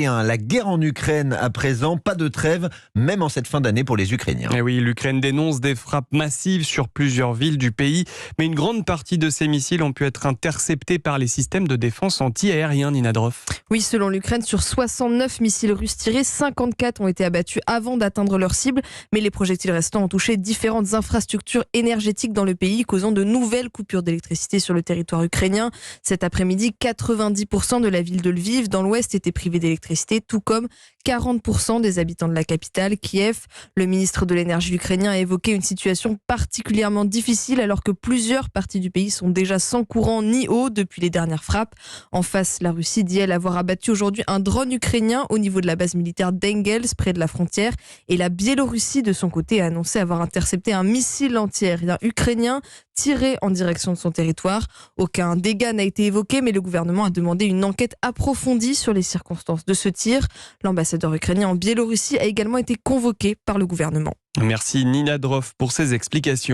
La guerre en Ukraine à présent, pas de trêve, même en cette fin d'année pour les Ukrainiens. Et oui, l'Ukraine dénonce des frappes massives sur plusieurs villes du pays, mais une grande partie de ces missiles ont pu être interceptés par les systèmes de défense anti-aériens, Nina Droff. Oui, selon l'Ukraine, sur 69 missiles russes tirés, 54 ont été abattus avant d'atteindre leur cible, mais les projectiles restants ont touché différentes infrastructures énergétiques dans le pays, causant de nouvelles coupures d'électricité sur le territoire ukrainien. Cet après-midi, 90% de la ville de Lviv, dans l'ouest, était privée d'électricité, tout comme 40% des habitants de la capitale, Kiev. Le ministre de l'énergie ukrainien a évoqué une situation particulièrement difficile alors que plusieurs parties du pays sont déjà sans courant ni eau depuis les dernières frappes. En face, la Russie dit elle avoir abattu aujourd'hui un drone ukrainien au niveau de la base militaire d'Engels, près de la frontière. Et la Biélorussie, de son côté, a annoncé avoir intercepté un missile antiaérien ukrainien tiré en direction de son territoire. Aucun dégât n'a été évoqué, mais le gouvernement a demandé une enquête approfondie sur les circonstances de ce tir. L'ambassadeur ukrainien en Biélorussie a également été convoqué par le gouvernement. Merci Nina Droff pour ces explications.